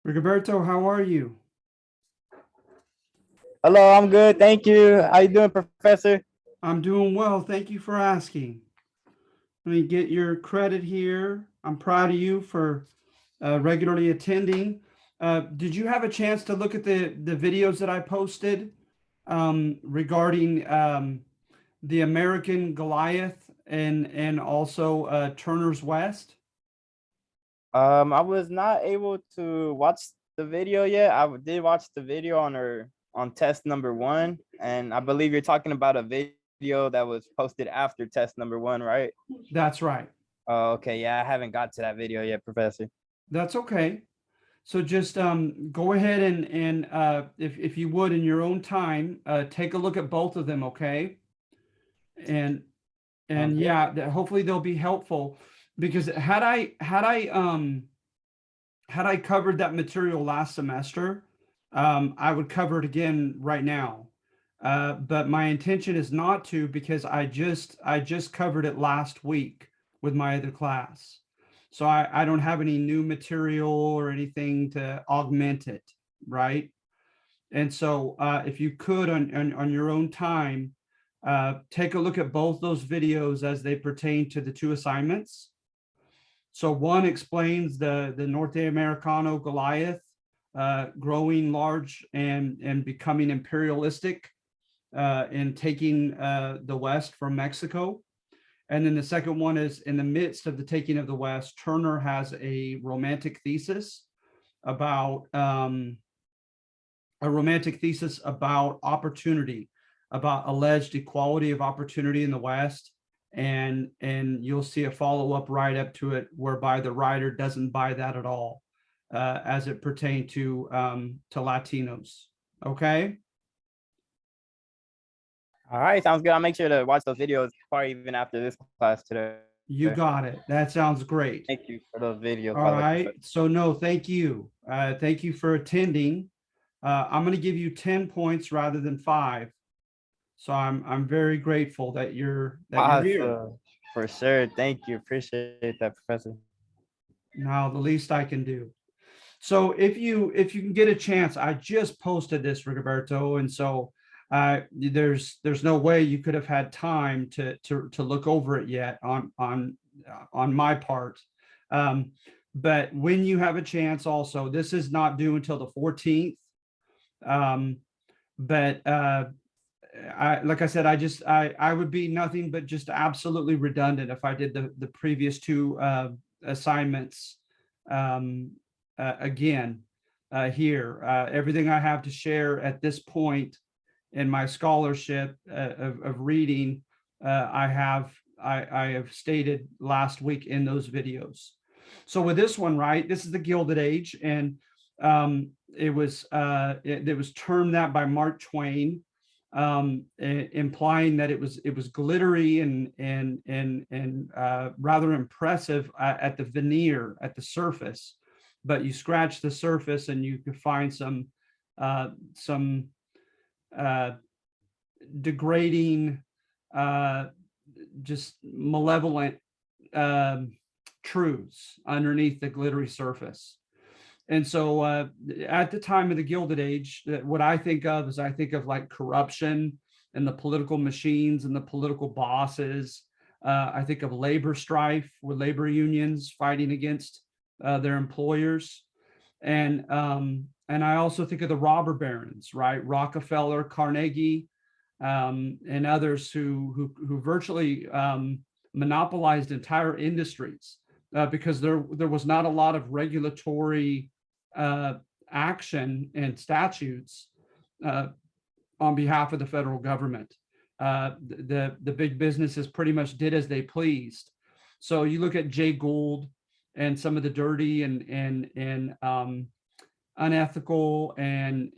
Rigoberto, how are you? Hello, I'm good. Thank you. How you doing, Professor? I'm doing well. Thank you for asking. Let me get your credit here. I'm proud of you for regularly attending. Did you have a chance to look at the videos that I posted regarding the American Goliath and also Turner's West? I was not able to watch the video yet. Did watch the video on test number one, and I believe you're talking about a video that was posted after test number one, right? That's right. Oh, okay. Yeah, I haven't got to that video yet, Professor. That's okay. So just go ahead and if you would in your own time, take a look at both of them, okay? And Sounds and good. yeah, hopefully they'll be helpful because had I covered that material last semester, I would cover it again right now. But my intention is not to because I just covered it last week with my other class. So I don't have any new material or anything to augment it, right? And so if you could on your own time, take a look at both those videos as they pertain to the two assignments. So one explains the Norte Americano Goliath growing large and becoming imperialistic and taking the West from Mexico. And then the second one is in the midst of the taking of the West, Turner has a romantic thesis about opportunity, about alleged equality of opportunity in the West. And you'll see a follow-up right up to it whereby the writer doesn't buy that at all as it pertained to Latinos. Okay, All right, sounds good. I'll make sure to watch those videos probably even after this class today. you got it. That sounds great. Thank you for those videos, All by the way, right. Professor. So no, thank you. Thank you for attending. I'm going to give you 10 points rather than 5. So I'm very grateful that you're here. Awesome. For sure. Thank you. Appreciate that, Professor. Now the least I can do. So if you can get a chance, I just posted this, Rigoberto, and so there's no way you could have had time to look over it yet on my part. Um, but when you have a chance, also, this is not due until the 14th. Um, but like I said, I would be nothing but just absolutely redundant if I did the previous two assignments um, again here. Everything I have to share at this point in my scholarship of reading, I have stated last week in those videos. So with this one, right, this is the Gilded Age, and it was termed that by Mark Twain, implying that it was glittery and rather impressive at the veneer, at the surface, but you scratch the surface and you could find some uh, degrading, uh, just malevolent um, truths underneath the glittery surface. And so at the time of the Gilded Age, what I think of is I think of like corruption and the political machines and the political bosses. I think of labor strife with labor unions fighting against their employers. And I also think of the robber barons, right? Rockefeller, Carnegie, and others who virtually monopolized entire industries because there was not a lot of regulatory uh, action and statutes uh, on behalf of the federal government. The big businesses pretty much did as they pleased. So you look at Jay Gould and some of the dirty and unethical and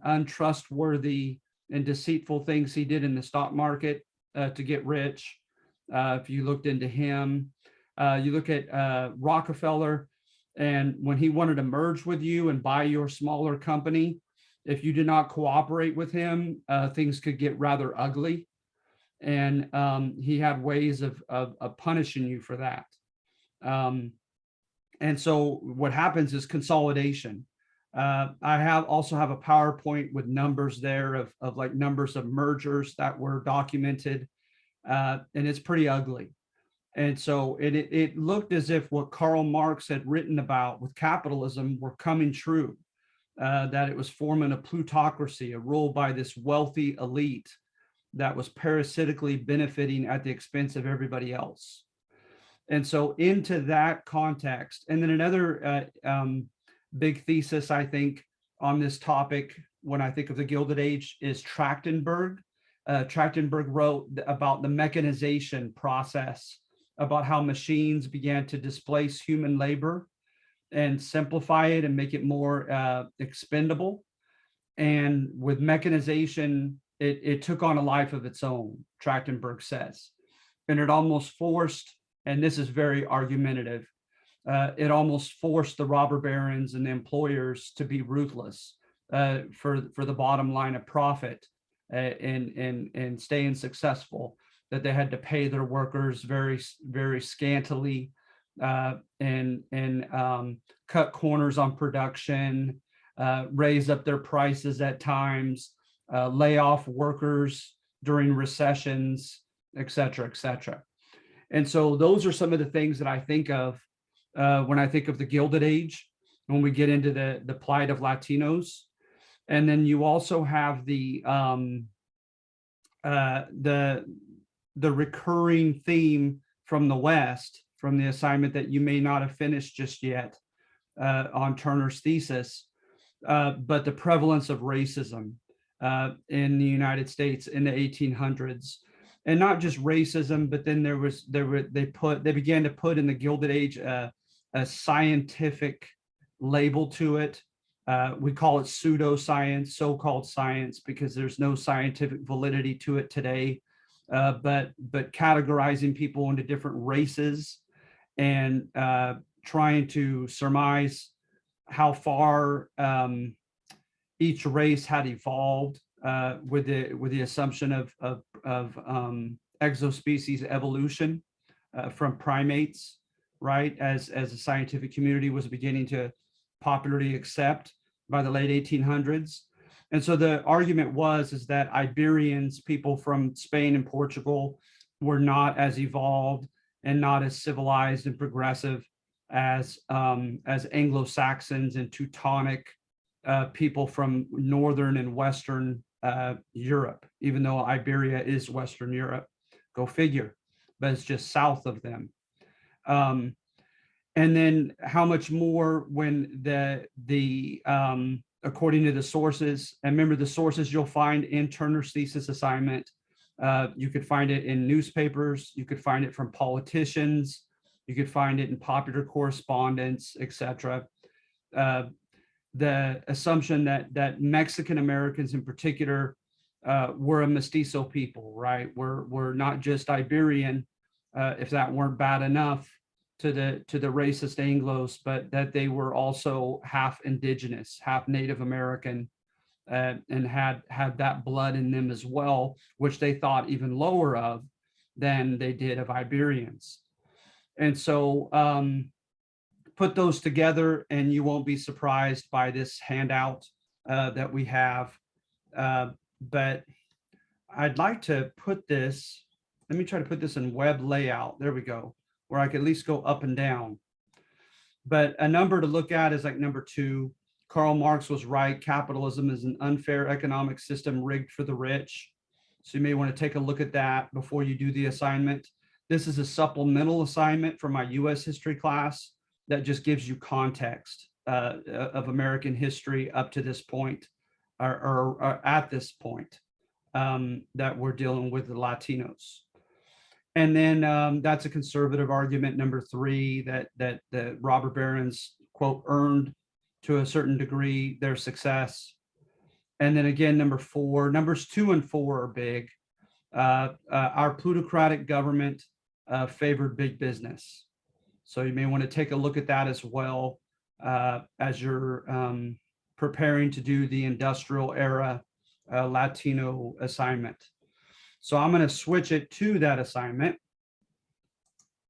untrustworthy and deceitful things he did in the stock market to get rich. If you looked into him, you look at Rockefeller, and when he wanted to merge with you and buy your smaller company, if you did not cooperate with him, things could get rather ugly. And he had ways of punishing you for that. Um, and so what happens is consolidation. I also have a PowerPoint with numbers there of like numbers of mergers that were documented, and it's pretty ugly. And so it looked as if what Karl Marx had written about with capitalism were coming true, that it was forming a plutocracy, a rule by this wealthy elite that was parasitically benefiting at the expense of everybody else. And so into that context, and then another big thesis, I think, on this topic, when I think of the Gilded Age, is Trachtenberg. Trachtenberg wrote about the mechanization process, about how machines began to displace human labor and simplify it and make it more expendable. And with mechanization, it took on a life of its own, Trachtenberg says. And it almost forced, and this is very argumentative, it almost forced the robber barons and the employers to be ruthless for the bottom line of profit and staying successful, that they had to pay their workers very scantily, and cut corners on production, raise up their prices at times, lay off workers during recessions, et cetera, et cetera. And so those are some of the things that I think of when I think of the Gilded Age, when we get into the plight of Latinos. And then you also have the recurring theme from the West, from the assignment that you may not have finished just yet on Turner's thesis, but the prevalence of racism in the United States in the 1800s. And not just racism, but then they began to put in the Gilded Age a scientific label to it. We call it pseudoscience, so-called science, because there's no scientific validity to it today. But categorizing people into different races and trying to surmise how far each race had evolved with the assumption of exospecies evolution from primates, right? As the scientific community was beginning to popularly accept by the late 1800s. And so the argument is that Iberians, people from Spain and Portugal, were not as evolved and not as civilized and progressive as Anglo-Saxons and Teutonic people from Northern and Western Europe, even though Iberia is Western Europe, go figure, but it's just south of them. And then how much more when the according to the sources, and remember the sources you'll find in Turner's thesis assignment, you could find it in newspapers, you could find it from politicians, you could find it in popular correspondence, etc. The assumption that Mexican Americans in particular were a mestizo people, right? We're not just Iberian, if that weren't bad enough to the racist Anglos, but that they were also half indigenous, half Native American, and had that blood in them as well, which they thought even lower of than they did of Iberians. And so put those together and you won't be surprised by this handout that we have. But I'd like to put this, let me try to put this in web layout. There we go, where I could at least go up and down. But a number to look at is like number 2. Karl Marx was right. Capitalism is an unfair economic system rigged for the rich. So you may want to take a look at that before you do the assignment. This is a supplemental assignment for my US history class that just gives you context of American history up to this point, or at this point that we're dealing with the Latinos. And then that's a conservative argument, number 3, that the robber barons, quote, earned to a certain degree their success. And then again, number 4, numbers 2 and 4 are big. Our plutocratic government favored big business. So you may want to take a look at that as well as you're preparing to do the industrial era Latino assignment. So I'm going to switch it to that assignment.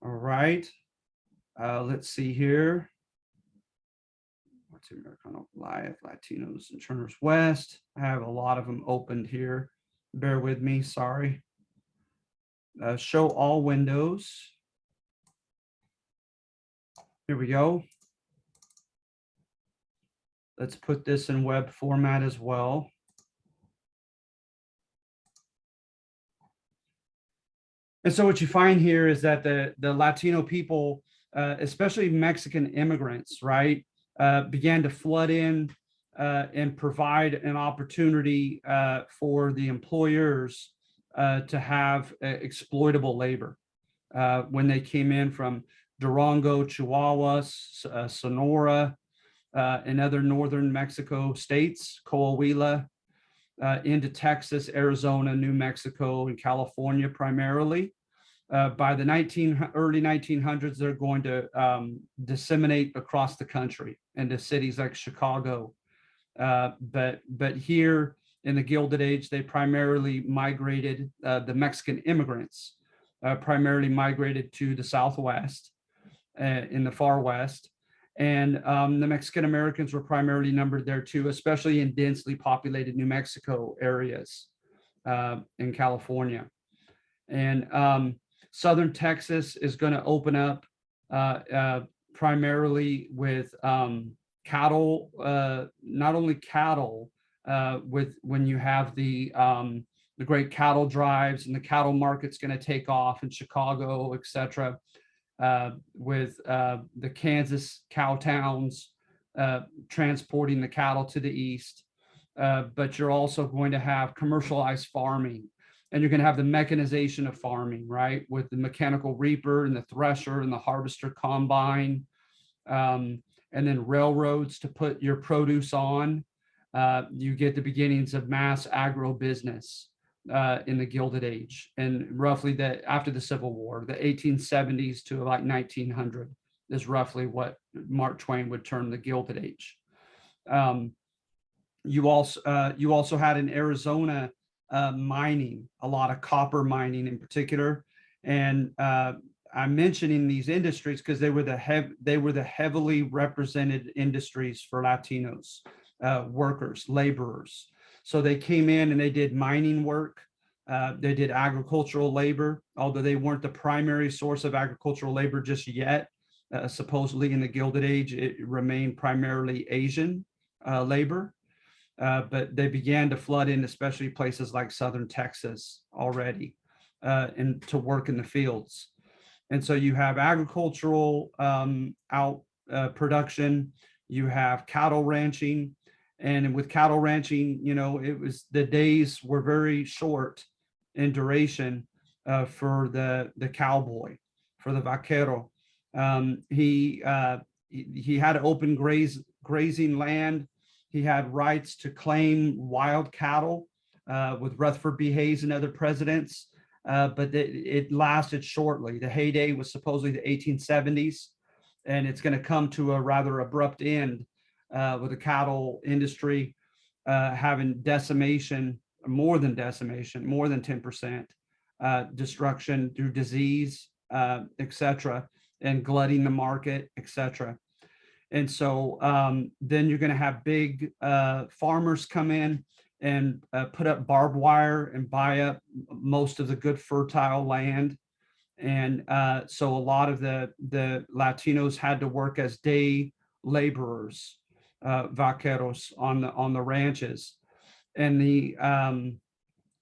All right. Let's see here. to Americano Live, Latinos and Turners West. I have a lot of them opened here. Bear with me, sorry. Show all windows. Here we go. Let's put this in web format as well. And so what you find here is that the Latino people, especially Mexican immigrants, right, began to flood in and provide an opportunity for the employers to have exploitable labor. When they came in from Durango, Chihuahua, Sonora, and other northern Mexico states, Coahuila, into Texas, Arizona, New Mexico, and California primarily. By the early 1900s, they're going to disseminate across the country into cities like Chicago. But here in the Gilded Age, they primarily migrated, the Mexican immigrants primarily migrated to the Southwest, in the far West. And the Mexican Americans were primarily numbered there too, especially in densely populated New Mexico areas in California. And Southern Texas is going to open up primarily with cattle, not only cattle, with when you have the great cattle drives and the cattle market's going to take off in Chicago, et cetera. With the Kansas cow towns transporting the cattle to the east. But you're also going to have commercialized farming, and you're going to have the mechanization of farming, right? With the mechanical reaper and the thresher and the harvester combine, and then railroads to put your produce on. You get the beginnings of mass agribusiness in the Gilded Age, and roughly that after the Civil War, the 1870s to like 1900 is roughly what Mark Twain would term the Gilded Age. You also had in Arizona mining, a lot of copper mining in particular, and I'm mentioning these industries because they were the heavily represented industries for Latinos, workers, laborers. So they came in and they did mining work. They did agricultural labor, although they weren't the primary source of agricultural labor just yet. Supposedly in the Gilded Age, it remained primarily Asian labor. But they began to flood in, especially places like Southern Texas already, and to work in the fields. And so you have agricultural production, you have cattle ranching. And with cattle ranching, the days were very short in duration for the cowboy, for the vaquero. He had open grazing land. He had rights to claim wild cattle with Rutherford B. Hayes and other presidents, but it lasted shortly. The heyday was supposedly the 1870s, and it's going to come to a rather abrupt end with the cattle industry having decimation, more than 10% destruction through disease, et cetera, and glutting the market, et cetera. And so then you're going to have big farmers come in and put up barbed wire and buy up most of the good fertile land. And so a lot of the Latinos had to work as day laborers, vaqueros on the ranches. And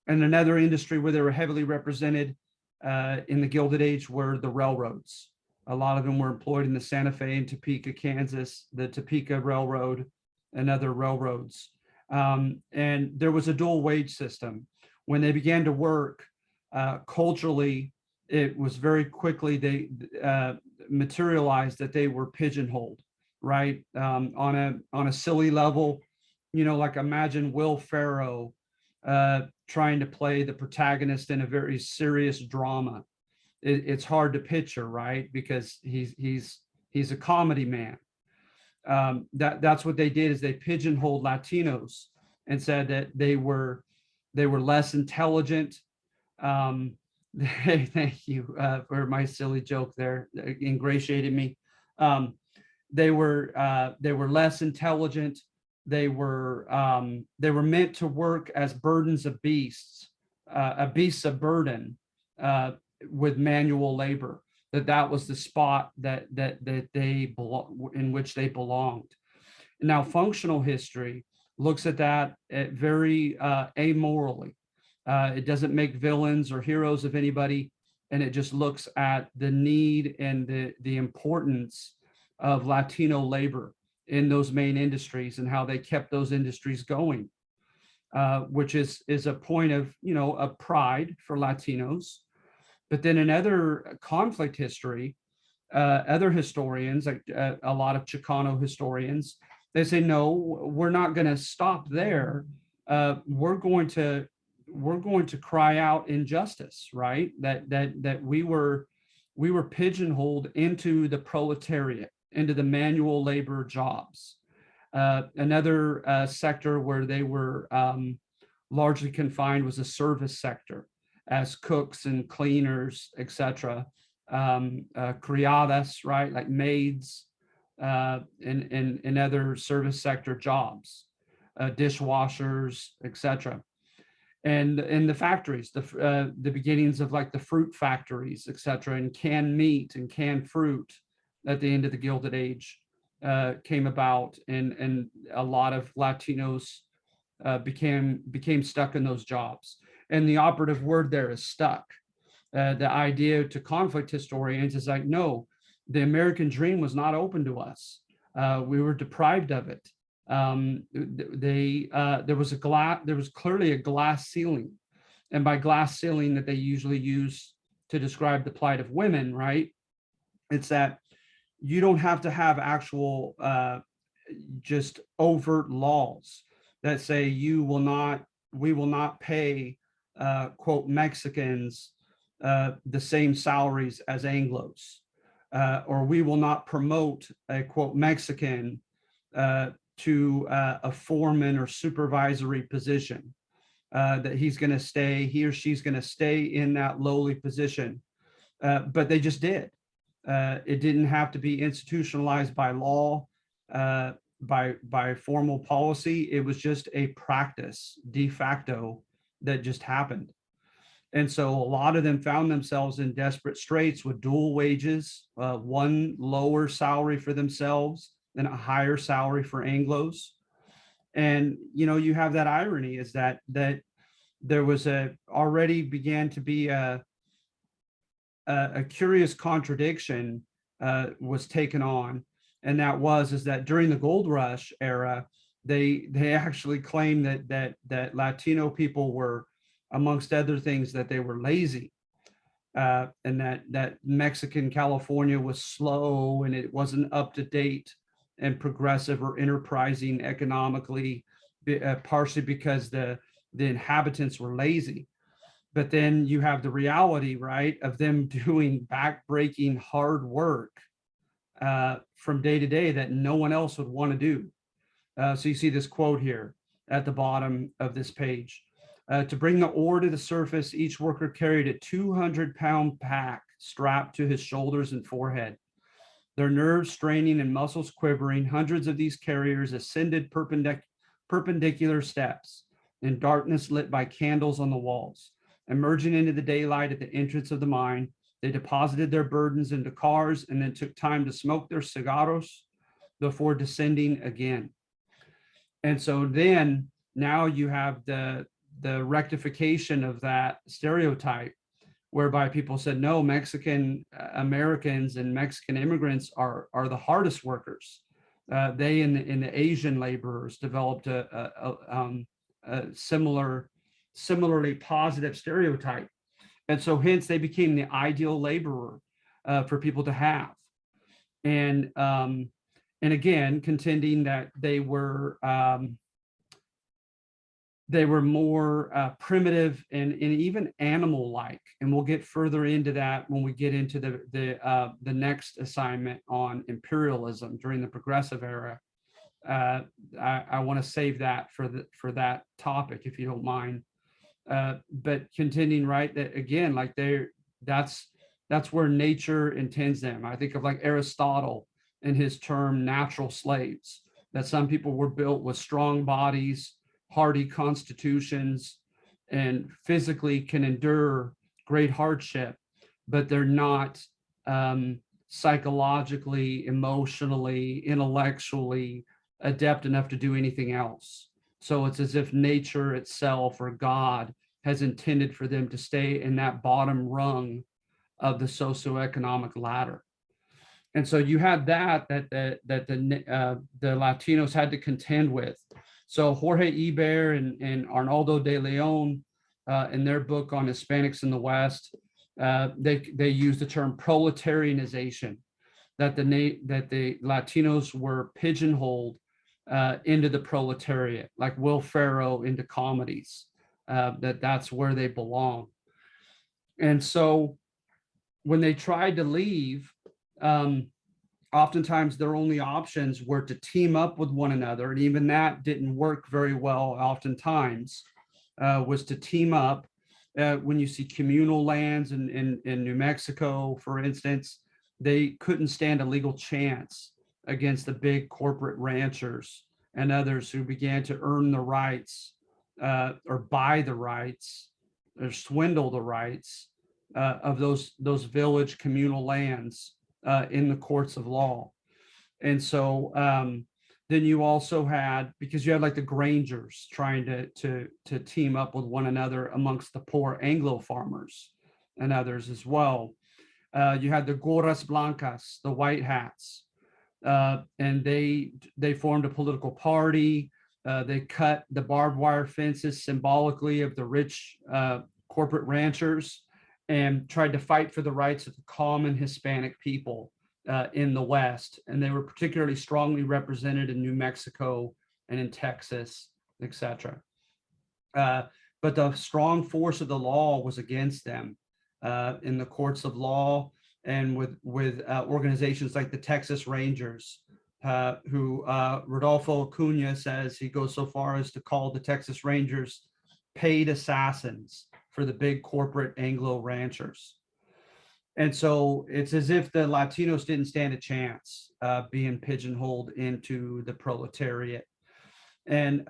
another industry where they were heavily represented in the Gilded Age were the railroads. A lot of them were employed in the Santa Fe and Topeka, Kansas, the Topeka Railroad and other railroads. And there was a dual wage system. When they began to work culturally, it was very quickly they materialized that they were pigeonholed, right? On a silly level, like imagine Will Ferrell trying to play the protagonist in a very serious drama. It's hard to picture, right? Because he's a comedy man. That's what they did, is they pigeonholed Latinos and said that they were less intelligent. Thank you for my silly joke there, ingratiated me. They were less intelligent. They were meant to work as burdens of beasts, beasts of burden, with manual labor. That was the spot that they in which they belonged. Now, functional history looks at that very amorally. It doesn't make villains or heroes of anybody, and it just looks at the need and the importance of Latino labor in those main industries and how they kept those industries going, which is a point of, of pride for Latinos. But then in other conflict history, other historians, like a lot of Chicano historians, they say, no, we're not going to stop there. We're going to cry out injustice, right? That we were pigeonholed into the proletariat, into the manual labor jobs. Another sector where they were largely confined was the service sector, as cooks and cleaners, etc. Criadas, right, like maids, and other service sector jobs, dishwashers, etc. And in the factories, the beginnings of like the fruit factories, etc., and canned meat and canned fruit at the end of the Gilded Age came about, and a lot of Latinos became stuck in those jobs. And the operative word there is stuck. The idea to conflict historians is like, no, the American dream was not open to us. We were deprived of it. There was clearly a glass ceiling, and by glass ceiling that they usually use to describe the plight of women, right? It's that you don't have to have actual just overt laws that say we will not pay quote Mexicans the same salaries as Anglos, or we will not promote a quote Mexican to a foreman or supervisory position, that he or she's going to stay in that lowly position. But they just did. It didn't have to be institutionalized by law, by formal policy. It was just a practice de facto that just happened. And so a lot of them found themselves in desperate straits with dual wages, one lower salary for themselves and a higher salary for Anglos. And, you have that irony is that there was already began to be a curious contradiction was taken on. And is that during the gold rush era, they actually claimed that Latino people were, amongst other things, that they were lazy, and that Mexican California was slow and it wasn't up to date and progressive or enterprising economically, partially because the inhabitants were lazy. But then you have the reality, right, of them doing backbreaking hard work from day to day that no one else would want to do. So you see this quote here at the bottom of this page. To bring the ore to the surface, each worker carried a 200-pound pack strapped to his shoulders and forehead. Their nerves straining and muscles quivering, hundreds of these carriers ascended perpendicular steps in darkness lit by candles on the walls. Emerging into the daylight at the entrance of the mine, they deposited their burdens into cars and then took time to smoke their cigarros before descending again. And so then now you have the rectification of that stereotype, whereby people said, no, Mexican Americans and Mexican immigrants are the hardest workers. They and the Asian laborers developed a similarly positive stereotype. And so hence they became the ideal laborer for people to have. And again, contending that they were more primitive and even animal-like, and we'll get further into that when we get into the next assignment on imperialism during the Progressive era. I want to save that for that topic, if you don't mind. But contending, right, that again, like that's where nature intends them. I think of like Aristotle in his term natural slaves, that some people were built with strong bodies, hardy constitutions, and physically can endure great hardship, but they're not psychologically, emotionally, intellectually adept enough to do anything else. So it's as if nature itself or God has intended for them to stay in that bottom rung of the socioeconomic ladder. And so you had the Latinos had to contend with. So Jorge Iber and Arnaldo de Leon, in their book on Hispanics in the West, they use the term proletarianization, that the Latinos were pigeonholed into the proletariat, like Will Ferrell into comedies, that's where they belong. And so when they tried to leave, oftentimes their only options were to team up with one another, and even that didn't work very well. Oftentimes, was to team up. When you see communal lands in New Mexico, for instance, they couldn't stand a legal chance against the big corporate ranchers and others who began to earn the rights or buy the rights or swindle the rights of those village communal lands in the courts of law. And so then you also had, because you had like the Grangers trying to team up with one another amongst the poor Anglo farmers and others as well. You had the Gorras Blancas, the white hats, and they formed a political party. They cut the barbed wire fences symbolically of the rich corporate ranchers and tried to fight for the rights of the common Hispanic people in the West. And they were particularly strongly represented in New Mexico and in Texas, etc. But the strong force of the law was against them in the courts of law and with organizations like the Texas Rangers, who Rodolfo Acuna says he goes so far as to call the Texas Rangers paid assassins for the big corporate Anglo ranchers. And so it's as if the Latinos didn't stand a chance being pigeonholed into the proletariat. And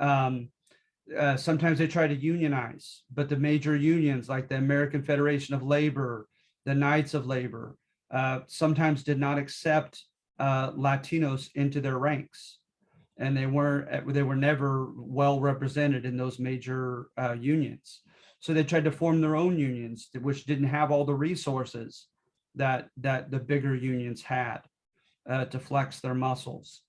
sometimes they try to unionize, but the major unions like the American Federation of Labor, the Knights of Labor, sometimes did not accept Latinos into their ranks. And they were never well represented in those major unions. So they tried to form their own unions, which didn't have all the resources that the bigger unions had to flex their muscles.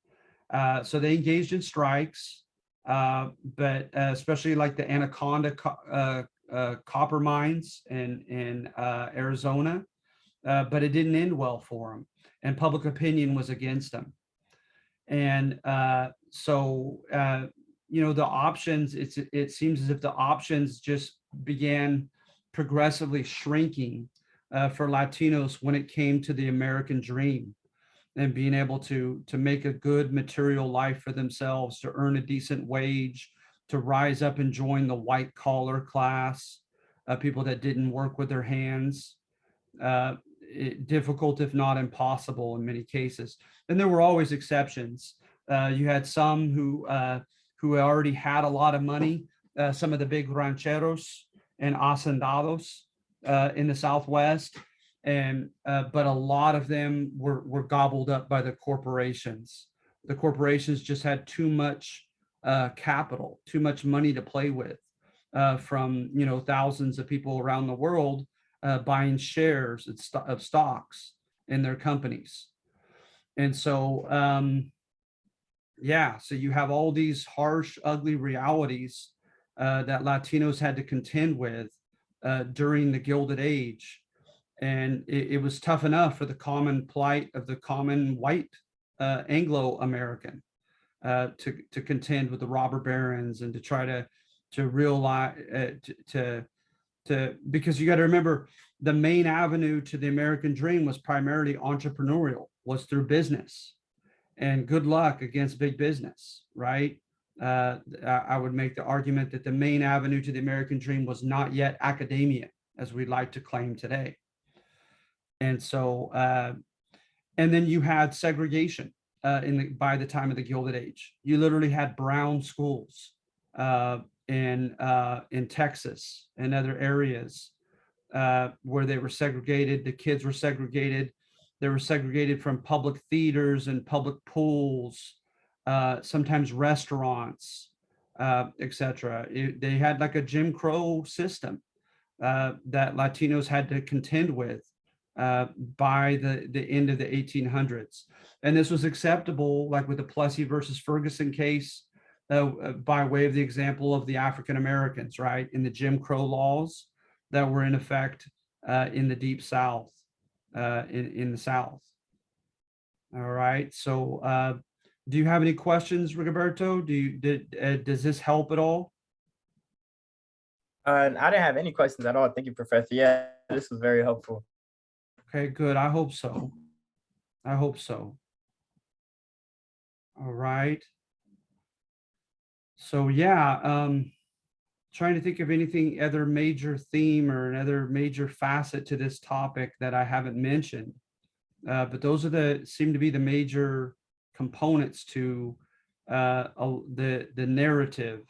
So they engaged in strikes, but especially like the Anaconda copper mines in Arizona, but it didn't end well for them, and public opinion was against them. And so the options, it seems as if the options just began progressively shrinking for Latinos when it came to the American dream and being able to make a good material life for themselves, to earn a decent wage, to rise up and join the white collar class, people that didn't work with their hands. Difficult, if not impossible in many cases. And there were always exceptions. You had some who already had a lot of money, some of the big rancheros and hacendados in the Southwest, and but a lot of them were gobbled up by the corporations. The corporations just had too much capital, too much money to play with, from thousands of people around the world buying shares of stocks in their companies. And so so you have all these harsh, ugly realities that Latinos had to contend with during the Gilded Age. And it was tough enough for the common plight of the common white Anglo-American to contend with the robber barons and to try to realize, because you got to remember, the main avenue to the American dream was primarily entrepreneurial, was through business. And good luck against big business, right? I would make the argument that the main avenue to the American dream was not yet academia, as we'd like to claim today. And so, And then you had segregation by the time of the Gilded Age. You literally had brown schools in Texas and other areas where they were segregated. The kids were segregated. They were segregated from public theaters and public pools, sometimes restaurants, etc. They had like a Jim Crow system that Latinos had to contend with by the end of the 1800s. And this was acceptable, like with the Plessy versus Ferguson case, by way of the example of the African Americans, right, in the Jim Crow laws that were in effect in the Deep South, in the South. All right. So, do you have any questions, Rigoberto? Does this help at all? I didn't have any questions at all. Thank you, Professor. Yeah, this was very helpful. Okay, good. I hope so. I hope so. All right. So yeah, trying to think of anything other major theme or another major facet to this topic that I haven't mentioned. But those are seem to be the major components to the narrative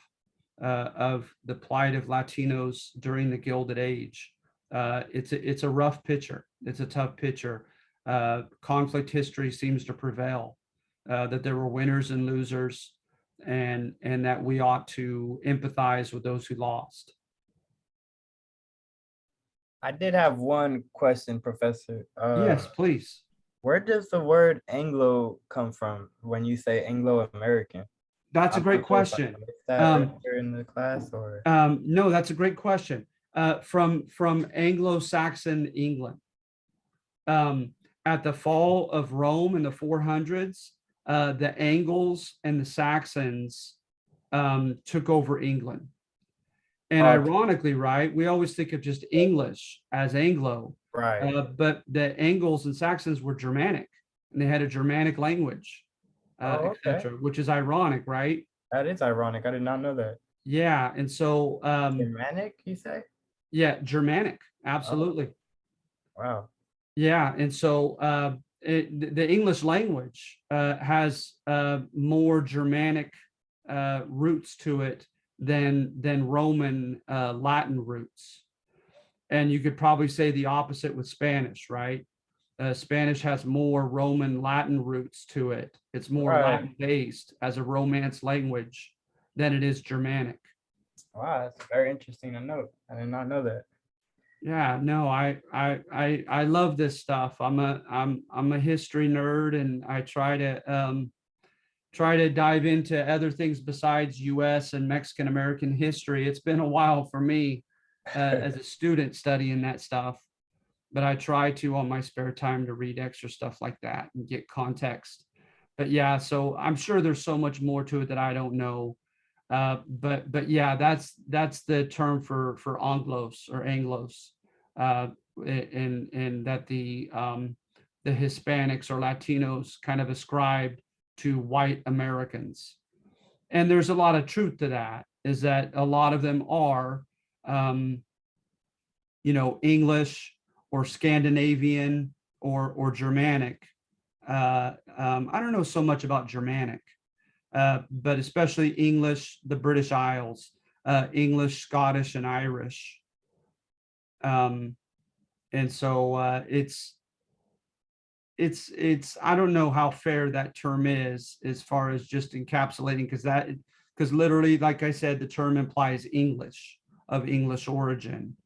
of the plight of Latinos during the Gilded Age. It's a rough picture. It's a tough picture. Conflict history seems to prevail. That there were winners and losers, and that we ought to empathize with those who lost. I did have one question, Professor. Yes, please. Where does the word Anglo come from when you say Anglo-American? That's a great question. Is that in the class or? No, that's a great question. From Anglo-Saxon England. At the fall of Rome in the 400s, the Angles and the Saxons took over England. And ironically, right, we always think of just English as Anglo, Right. but the Angles and Saxons were Germanic, and they had a Germanic language, etc., which is ironic, right? That is ironic. I did not know that. Yeah, and so Germanic, you say? yeah, Germanic, absolutely. Wow. Yeah, and so the English language has more Germanic roots to it than Roman Latin roots. And you could probably say the opposite with Spanish, right? Spanish has more Roman Latin roots to it. It's more Latin based as a Romance language than it is Germanic. Wow, that's very interesting to note. I did not know that. Yeah, no, I love this stuff. I'm a history nerd, and I try to dive into other things besides U.S. and Mexican American history. It's been a while for me as a student studying that stuff, but I try to on my spare time to read extra stuff like that and get context. But yeah, so I'm sure there's so much more to it that I don't know. But yeah, that's the term for Anglos or Anglos, and that the Hispanics or Latinos kind of ascribed to white Americans. And there's a lot of truth to that, is that a lot of them are, English or Scandinavian or Germanic. I don't know so much about Germanic, but especially English, the British Isles, English, Scottish, and Irish. And so it's I don't know how fair that term is as far as just encapsulating, because literally, like I said, the term implies English, of English origin.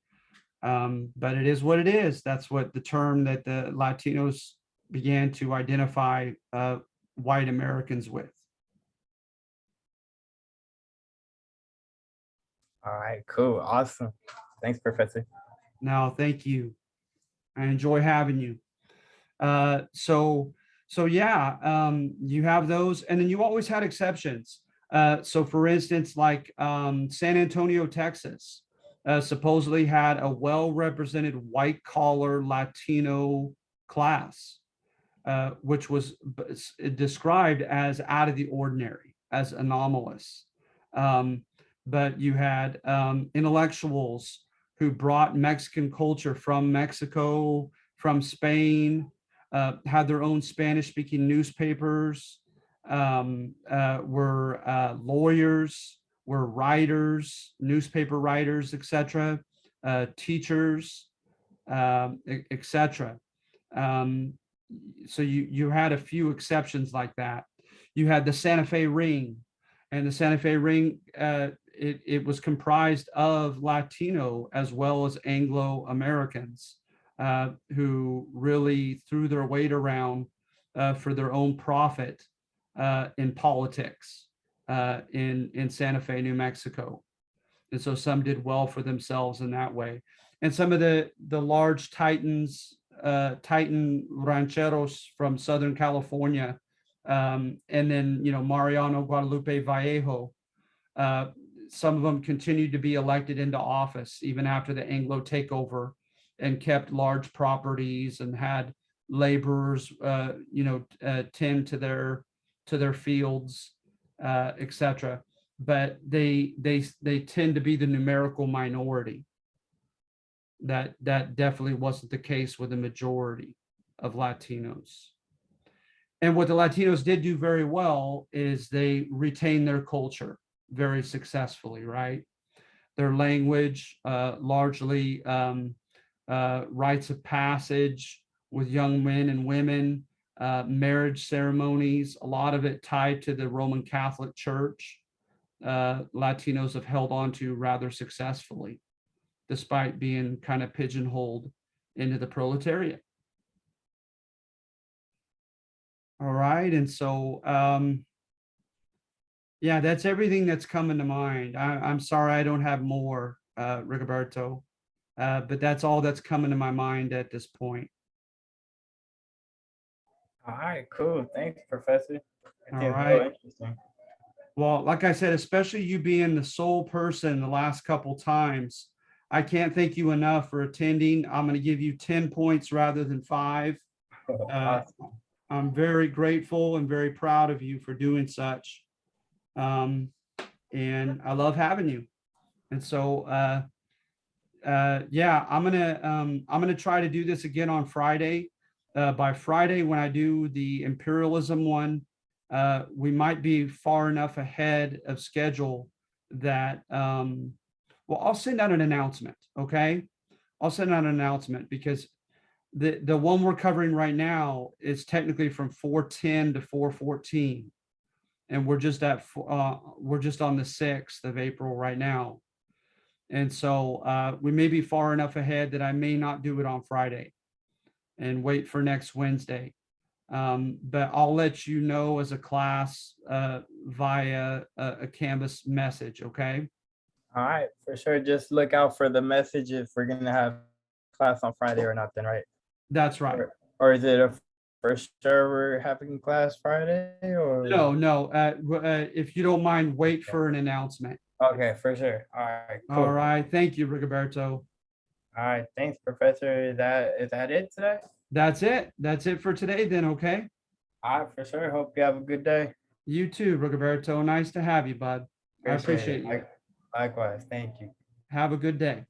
But it is what it is. That's what the term that the Latinos began to identify white Americans with. All right, cool. Awesome. Thanks, Professor. No, thank you. I enjoy having you. So yeah, you have those, and then you always had exceptions. So for instance, like San Antonio, Texas, supposedly had a well-represented white-collar Latino class, which was described as out of the ordinary, as anomalous. But you had intellectuals who brought Mexican culture from Mexico, from Spain, had their own Spanish-speaking newspapers, were lawyers, were writers, newspaper writers, etc., teachers, etc. So you had a few exceptions like that. You had the Santa Fe Ring, and the Santa Fe Ring, it was comprised of Latino as well as Anglo Americans, who really threw their weight around for their own profit in politics in Santa Fe, New Mexico. And so some did well for themselves in that way. And some of the large Titan rancheros from Southern California, and then, Mariano Guadalupe Vallejo, some of them continued to be elected into office even after the Anglo takeover, and kept large properties and had laborers, tend to their fields, etc. But they tend to be the numerical minority. That definitely wasn't the case with the majority of Latinos. And what the Latinos did do very well is they retained their culture very successfully, right? Their language, largely rites of passage with young men and women, marriage ceremonies, a lot of it tied to the Roman Catholic Church. Latinos have held on to rather successfully, despite being kind of pigeonholed into the proletariat. All right, and so yeah, that's everything that's coming to mind. I'm sorry I don't have more, Rigoberto, but that's all that's coming to my mind at this point. All right, cool. Thanks, Professor. All Real right. interesting. Well, like I said, especially you being the sole person the last couple times, I can't thank you enough for attending. I'm going to give you 10 points rather than 5. Awesome. I'm very grateful and very proud of you for doing such. And I love having you. And so, yeah, I'm gonna try to do this again on Friday. By Friday, when I do the imperialism one, we might be far enough ahead of schedule that, well, I'll send out an announcement. Okay, I'll send out an announcement, because the one we're covering right now is technically from 410 to 414, and we're just on the 6th of April right now. And so we may be far enough ahead that I may not do it on Friday and wait for next Wednesday. But I'll let you know as a class via a Canvas message, okay? All right, for sure. Just look out for the message if we're gonna have class on Friday or not. Then, right? That's right. Or is it a for sure we're having class Friday? Or No. If you don't mind, wait for an announcement. okay, for sure. All right, cool. All right. Thank you, Rigoberto. All right, thanks, Professor. Is that it today? That's it. That's it for today then, okay? All right, for sure. Hope you have a good day. You too, Rigoberto. Nice to have you, bud. I appreciate you. Likewise. Thank you. Have a good day.